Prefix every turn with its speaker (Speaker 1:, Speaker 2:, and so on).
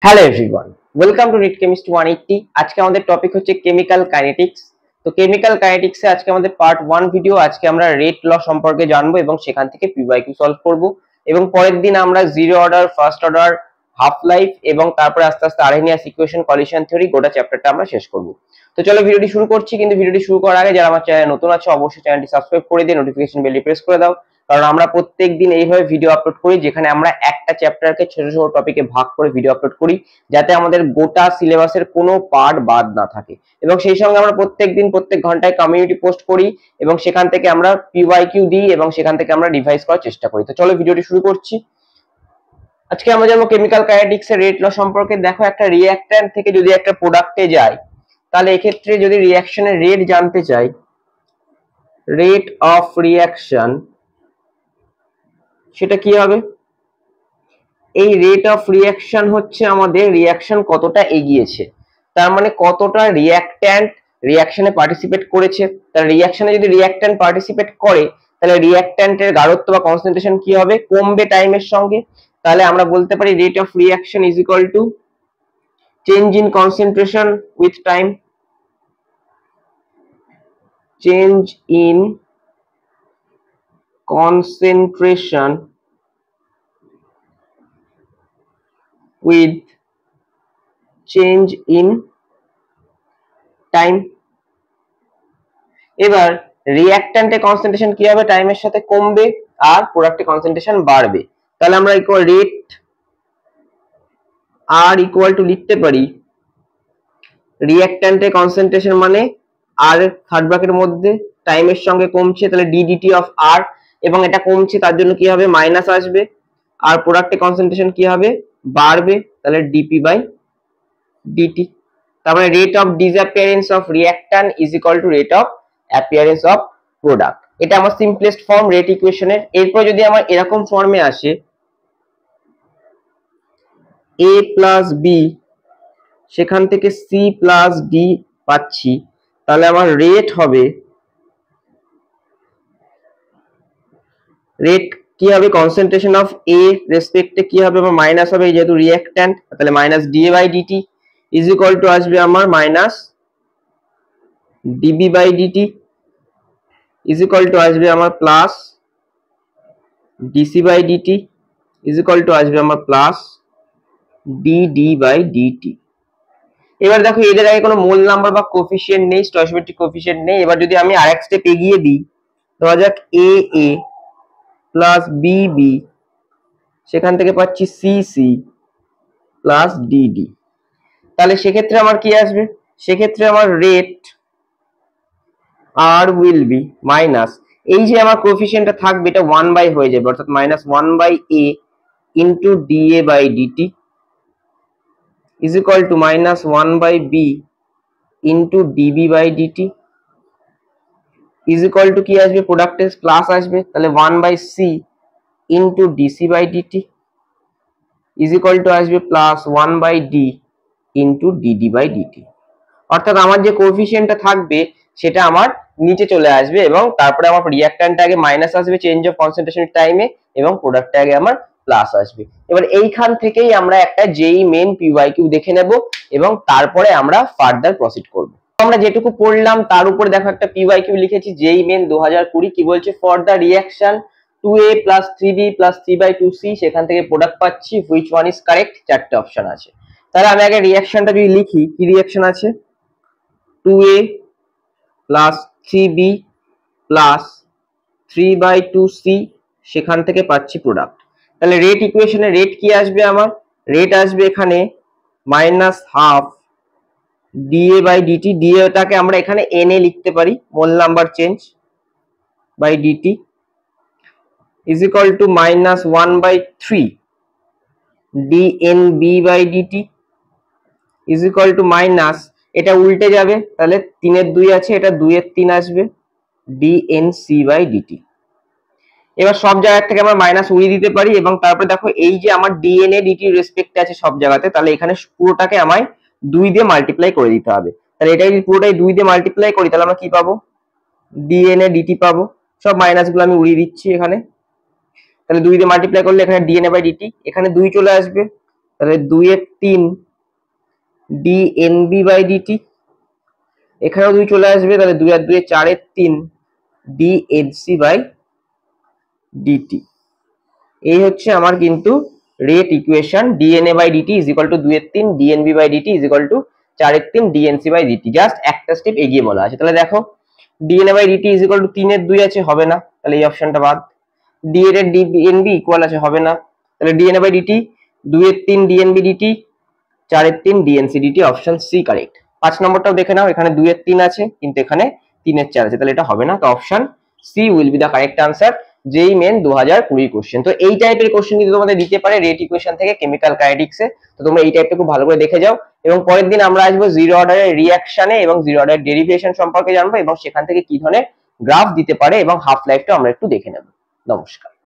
Speaker 1: Hello everyone, welcome to NEET chemist 180। আজকে আমাদের topic হচ্ছে কেমিক্যাল কাইনেটিক্স। তো কেমিক্যাল কাইনেটিক্সে আজকে আমাদের পার্ট 1 ভিডিও। আজকে আমরা রেট ল সম্পর্কে জানবো এবং সেখান থেকে পিওয়াইকিউ সলভ করব এবং পরের দিন আমরা zero order, first order, half life এবং তারপরে আস্তে আস্তে আরহেনিয়াস ইকুয়েশন, কলিশন থিওরি গোটা চ্যাপ্টারটা আমরা শেষ করব। তো চলো ভিডিওটি শুরু করছি, কিন্তু ভিডিওটি শুরু করার আগে যারা আমার চ্যানেলে নতুন আছে অবশ্যই চ্যানেলটি সাবস্ক্রাইব করে দিয়ে নোটিফিকেশন বেলটি প্রেস করে দাও, কারণ আমরা প্রত্যেকদিন এইভাবে ভিডিও আপলোড করি যেখানে আমরা একটা চ্যাপ্টারকে ছোট ছোট টপিকে ভাগ করে ভিডিও আপলোড করি, যাতে আমাদের গোটা সিলেবাসের কোনো পার্ট বাদ না থাকে। এবং সেই সঙ্গে আমরা প্রত্যেকদিন প্রত্যেক ঘন্টায় কমিউনিটি পোস্ট করি এবং সেখান থেকে আমরা পিওয়াইকিউ দিই এবং সেখান থেকে আমরা রিভাইজ করার চেষ্টা করি। তো চলো ভিডিওটি শুরু করছি। আজকে আমরা জানবো কেমিক্যাল কাইনেটিক্স এর রেট ল সম্পর্কে। দেখো, একটা রিঅ্যাক্ট্যান্ট থেকে যদি একটা প্রোডাক্টে যায়, তাহলে এক্ষেত্রে যদি রিঅ্যাকশনের রেট জানতে চাই, রেট অফ রিঅ্যাকশন, সেটা কি হবে? এই রেট অফ রিঅ্যাকশন হচ্ছে আমাদের রিঅ্যাকশন কতটা এগিয়েছে, তার মানে কতটা রিঅ্যাক্ট্যান্ট রিঅ্যাকশনে পার্টিসিপেট করেছে। তার রিঅ্যাকশনে যদি রিঅ্যাক্ট্যান্ট পার্টিসিপেট করে, তাহলে রিঅ্যাক্ট্যান্টের গাঢ়ত্ব বা কনসেন্ট্রেশন কি হবে? কমবে টাইমের সঙ্গে। তাহলে আমরা বলতে পারি rate of reaction is equal to change in concentration with time. Change in concentration with change in time। এবার রিঅ্যাক্ট্যান্টের কনসেন্ট্রেশন কি হবে? টাইমের সাথে কমবে আর প্রোডাক্টের কনসেন্ট্রেশন বাড়বে। তাহলে আমরা equal rate r equal to লিখতে পারি রিঅ্যাক্ট্যান্টের কনসেন্ট্রেশন মানে আর থার্ড ব্র্যাকেটের মধ্যে টাইমের সঙ্গে কমছে, তাহলে ডিডিটি অফ আর, এবং এটা কমছে তার জন্য কি হবে? মাইনাস আসবে। আর প্রোডাক্টের কনসেন্ট্রেশন কি হবে? বাড়বে, তাহলে ডিপি বাই ডিটি। তারপরে rate of disappearance of reactant is equal two rate of appearance of product. এটা আমার সিম্পলেস্ট ফর্ম রেট ইকুয়েশনের। এরপর যদি আমার এরকম ফর্মে আসে এ প্লাস বি, সেখান থেকে সি প্লাস ডি পাচ্ছি, তাহলে আমার রেট হবে, রেট কি হবে? কনসেন্ট্রেশন অফ এ রেসপেক্টে কি হবে? আমার মাইনাস হবে, যেহেতু রিঅ্যাক্ট্যান্ট, তাহলে minus dA by DT is equal to আসবে আমার minus dB by DT is equal to আসবে আমার plus dC by DT is equal to আসবে আমার প্লাস ডিডি বাই ডিটি। এবার দেখো, এদের আগে কোনো মোল নাম্বার বা কোফিশিয়েন্ট নেই, স্টয়চিওমেট্রিক কোফিশিয়েন্ট নেই। এবার যদি আমি আরেক স্টেপ এগিয়ে দিই, ধরা যাক এ এ প্লাস বি বি, সেখান থেকে পাচ্ছি সি সি প্লাস ডিডি, তাহলে সেক্ষেত্রে আমার কি আসবে? সেক্ষেত্রে আমার rate r will be minus, এই যে আমার কোফিশিয়েন্টটা থাকবে এটা 1 বাই হয়ে যাবে, অর্থাৎ minus 1 by A into d A by DT is equal to minus 1 by B into d B by DT is equal to কি আসবে? প্রোডাক্টের প্লাস আসবে, তাহলে 1 by C into d C by DT is equal to আসবে plus 1 by D into d D by d t. অর্থাৎ আমার যে কোএফিসিয়েন্টটা থাকবে সেটা আমার নিচে চলে আসবে এবং তারপরে আমার রিঅ্যাক্ট্যান্টটা আগে মাইনাস আসবে চেঞ্জ অফ কনসেন্ট্রেশন টাইমে এবং প্রোডাক্টটা আগে আমার প্লাস আসবে। এবার এইখান থেকেই আমরা একটা যেই মেন পিওয়াইকিউ দেখে নেব এবং তারপরে আমরা ফার্দার প্রসিড করব। আমরা যেটুকু পড়লাম তার উপরে দেখো একটা পিওয়াইকিউ লিখেছি, যেই মেন 2020। কি বলছে? For the reaction 2a plus 3b plus 3/2c, সেখান থেকে প্রোডাক্ট পাচ্ছি, হুইচ ওয়ান ইজ কারেক্ট? চারটে অপশন আছে। তাহলে আমি আগে রিঅ্যাকশনটা যদি লিখি, কি রিঅ্যাকশন আছে? 2a plus 3b plus 3/2c, সেখান থেকে পাচ্ছি প্রোডাক্ট। তাহলে রেট ইকুয়েশনে রেট কি আসবে? আমার রেট আসবে এখানে minus half d A by d t, ডিএটাকে আমরা এখানে এন এ লিখতে পারি, mole number change, by DT is equal to minus 1 বাই 3 d N B by DT is equal to minus, এটা উল্টে যাবে, তাহলে 3 এর 2 আছে, এটা 2 এর 3 আসবে, ডিএনসি বাই ডিটি। এবার সব জায়গা থেকে আমরা মাইনাস উড়িয়ে দিতে পারি এবং তারপরে দেখো এই যে আমার ডিএনএ ডিটি রেসপেক্টে আছে সব জায়গাতে, তাহলে এখানে পুরোটাকে আমায় 2 দিয়ে মাল্টিপ্লাই করে দিতে হবে। তাহলে এটা যদি পুরোটাই 2 দিয়ে মাল্টিপ্লাই করি, তাহলে আমরা কি পাবো? ডিএনএ ডিটি পাবো। সব মাইনাস গুলো আমি উড়িয়ে দিচ্ছি এখানে, তাহলে 2 দিয়ে মাল্টিপ্লাই করলে এখানে ডিএনএ বাই ডিটি, এখানে 2 চলে আসবে, তাহলে 2 এর 3 dNB/dt, এখানেও 2 চলে আসবে, তাহলে 2 আর 2 এর 4 এর 3 dNC/dt। এই হচ্ছে আমার কিন্তু rate equation. dNA/dt is equal two 2 এর 3 dNB/dt ইজ ইকুয়াল টু 4 এর 3 dNC/dt। জাস্ট একটা স্টেপ এগিয়ে বলা আছে। তাহলে দেখো dNA/dt ইজ ইকুয়াল টু 3 এর 2 আছে, হবে না, তাহলে এই অপশনটা বাদ। dN এর dNB ইকুয়াল আছে, হবে না, তাহলে dNA/dt 2 এর 3 dNB/dt 4 এর 3 dNC/dt, অপশন সি কারেক্ট। 5 নম্বরটাও দেখে নাও, এখানে 2 এর 3 আছে কিন্তু এখানে 3 এর 4 আছে, তাহলে এটা হবে না, তো option C will be the correct answer. যেই মেন 2020 কোশ্চেন। তো এই টাইপের কোশ্চেন কিন্তু তোমাদের দিতে পারে রেট ইকুয়েশন থেকে কেমিক্যাল কাইনেটিক্সে, তো তোমরা এই টাইপটা খুব ভালো করে দেখে যাও। এবং পরের দিন আমরা আসবো জিরো অর্ডারের রিঅ্যাকশনে এবং জিরো অর্ডারের ডেরিভেশন সম্পর্কে জানবো এবং সেখান থেকে কি ধরনের গ্রাফ দিতে পারে এবং হাফ লাইফটা আমরা একটু দেখে নেব। নমস্কার।